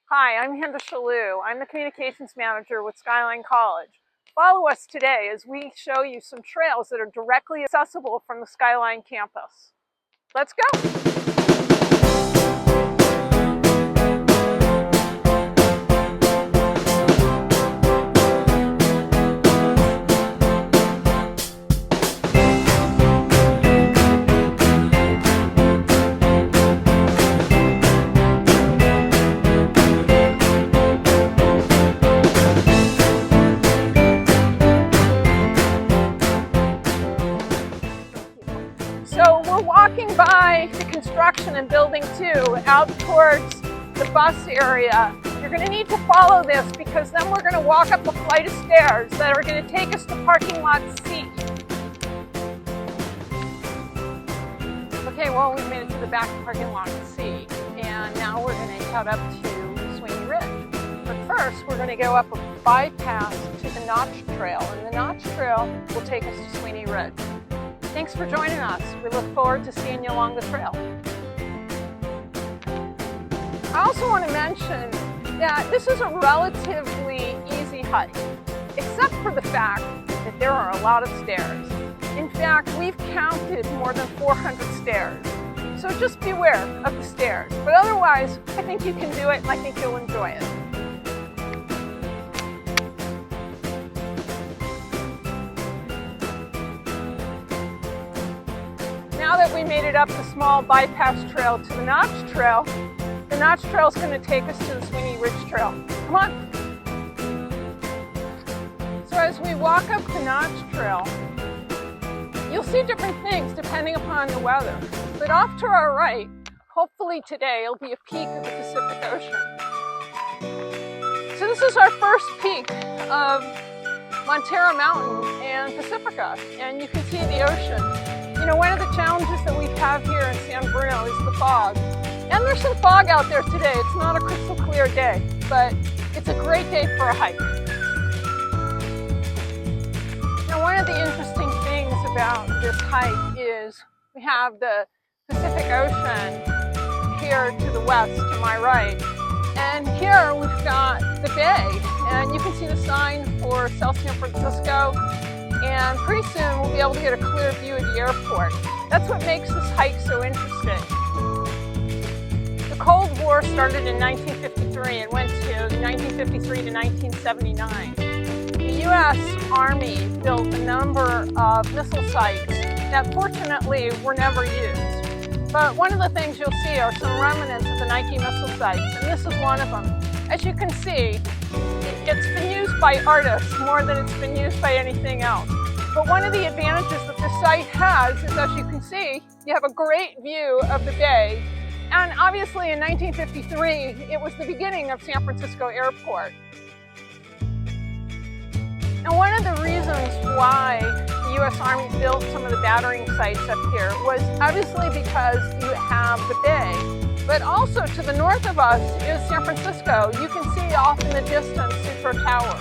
Hi, I'm Hinda Chalew. I'm the Communications Manager with Skyline College. Follow us today as we show you some trails that are directly accessible from the Skyline campus. Let's go! So we're walking by the construction in Building 2 out towards the bus area. You're going to need to follow this because then we're going to walk up a flight of stairs that are going to take us to parking lot C. Okay, well, we've made it to the back of parking lot C, and now we're going to head up to Sweeney Ridge. But first, we're going to go up a bypass to the Notch Trail, and the Notch Trail will take us to Sweeney Ridge. Thanks for joining us. We look forward to seeing you along the trail. I also want to mention that this is a relatively easy hike, except for the fact that there are a lot of stairs. In fact, we've counted more than 400 stairs. So just beware of the stairs. But otherwise, I think you can do it and I think you'll enjoy it. Now that we made it up the small bypass trail to the Notch Trail is going to take us to the Sweeney Ridge Trail. Come on. So as we walk up the Notch Trail, you'll see different things depending upon the weather. But off to our right, hopefully today, it'll be a peak of the Pacific Ocean. So this is our first peak of Montero Mountain and Pacifica, and you can see the ocean. You know, one of the challenges that we have here in San Bruno is the fog. And there's some fog out there today. It's not a crystal clear day, but it's a great day for a hike. Now, one of the interesting things about this hike is we have the Pacific Ocean here to the west, to my right. And here we've got the bay, and you can see the sign for South San Francisco. And pretty soon we'll be able to get a clear view of the airport. That's what makes this hike so interesting. The Cold War started in 1953 and went to 1953 to 1979. The U.S. Army built a number of missile sites that fortunately were never used. But one of the things you'll see are some remnants of the Nike missile sites, and this is one of them. As you can see, it's been used by artists more than it's been used by anything else. But one of the advantages that the site has is, as you can see, you have a great view of the bay. And obviously in 1953, it was the beginning of San Francisco Airport. And one of the reasons why the U.S. Army built some of the battering sites up here was obviously because you have the bay. But also to the north of us is San Francisco. You can see off in the distance Sutro Tower.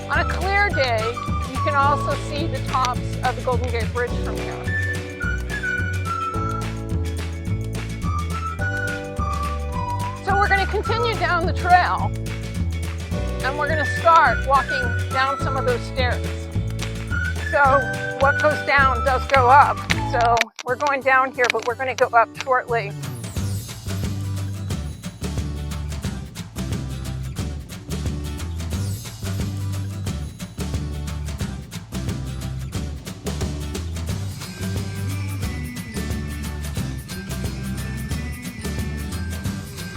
On a clear day, you can also see the tops of the Golden Gate Bridge from here. So we're going to continue down the trail, and we're going to start walking down some of those stairs. So what goes down does go up. So we're going down here, but we're going to go up shortly.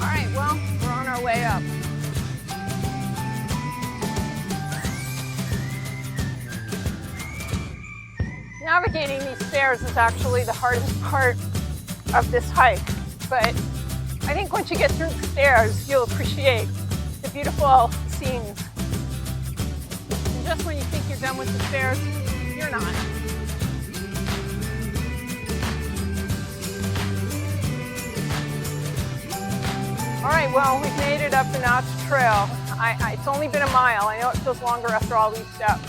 All right, well, we're on our way up. Navigating these stairs is actually the hardest part of this hike, but I think once you get through the stairs, you'll appreciate the beautiful scenes. And just when you think you're done with the stairs, you're not. All right, well, we've made it up the Notch Trail. It's only been a mile. I know it feels longer after all these steps.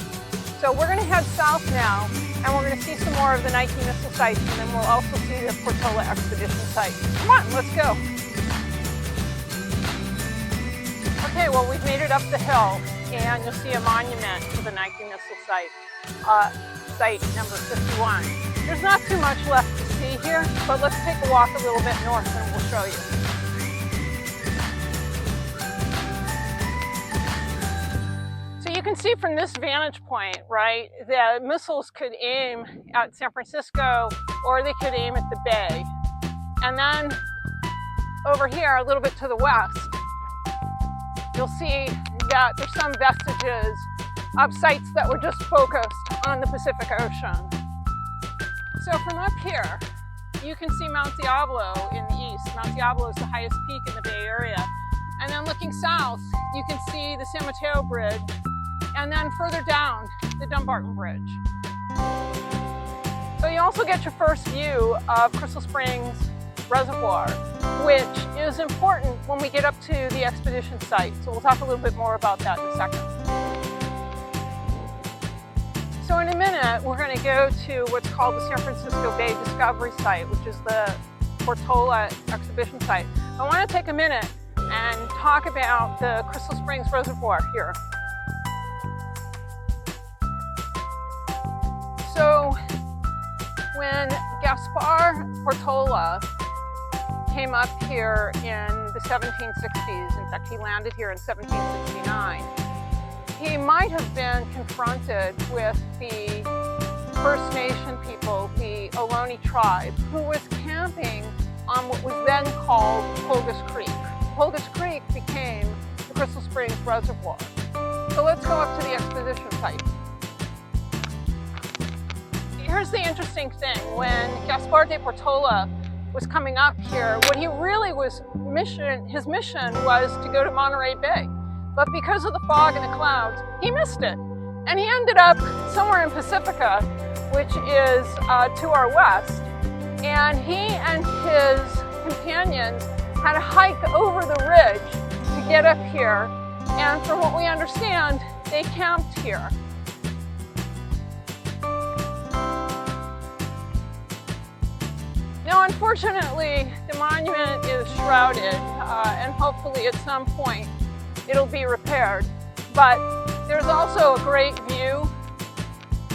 So we're going to head south now, and we're going to see some more of the Nike missile sites, and then we'll also see the Portola expedition site. Come on, let's go. Okay, well, we've made it up the hill, and you'll see a monument to the 19 missile site, site number 51. There's not too much left to see here, but let's take a walk a little bit north and we'll show you. So you can see from this vantage point, right, the missiles could aim at San Francisco or they could aim at the bay. And then over here, a little bit to the west, you'll see that there's some vestiges of sites that were just focused on the Pacific Ocean. So from up here, you can see Mount Diablo in the east. Mount Diablo is the highest peak in the Bay Area. And then looking south, you can see the San Mateo Bridge, and then further down, the Dumbarton Bridge. So you also get your first view of Crystal Springs Reservoir, which is important when we get up to the expedition site. So we'll talk a little bit more about that in a second. So in a minute, we're going to go to what's called the San Francisco Bay Discovery Site, which is the Portola exhibition site. I want to take a minute and talk about the Crystal Springs Reservoir here. So when Gaspar Portola came up here in the 1760s, in fact he landed here in 1769, he might have been confronted with the First Nation people, the Ohlone tribe, who was camping on what was then called Pulgas Creek. Pulgas Creek became the Crystal Springs Reservoir. So let's go up to the exposition site. Here's the interesting thing. When Gaspar de Portola was coming up here, what he really was his mission was to go to Monterey Bay. But because of the fog and the clouds, he missed it. And he ended up somewhere in Pacifica, which is to our west. And he and his companions had to hike over the ridge to get up here. And from what we understand, they camped here. Now, unfortunately, the monument is shrouded, and hopefully at some point it'll be repaired. But there's also a great view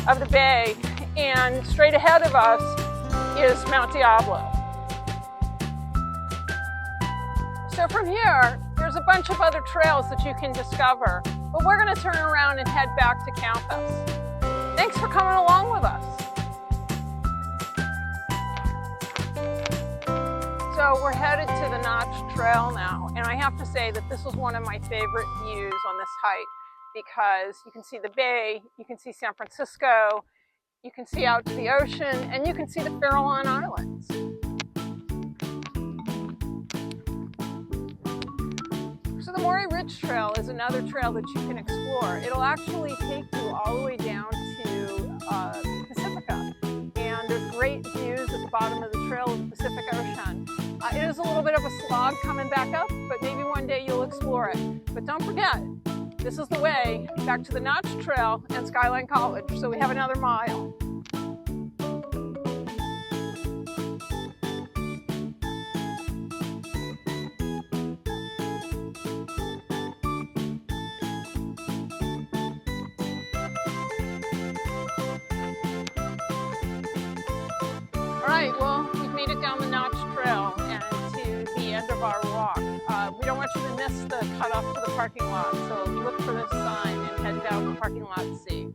of the bay, and straight ahead of us is Mount Diablo. So from here, there's a bunch of other trails that you can discover, but we're going to turn around and head back to campus. Thanks for coming along with us. So we're headed to the Notch Trail now, and I have to say that this was one of my favorite views on this hike because you can see the bay, you can see San Francisco, you can see out to the ocean, and you can see the Farallon Islands. So the Sweeney Ridge Trail is another trail that you can explore. It'll actually take you all the way down to Pacifica, and there's great views at the bottom of the trail of the Pacific Ocean. It is a little bit of a slog coming back up, but maybe one day you'll explore it. But don't forget, this is the way back to the Notch Trail and Skyline College, so we have another mile. All right, well, we've made it down the Notch Trail and to the end of our walk. We don't want you to miss the cutoff to the parking lot, so look for this sign and head down the parking lot to see.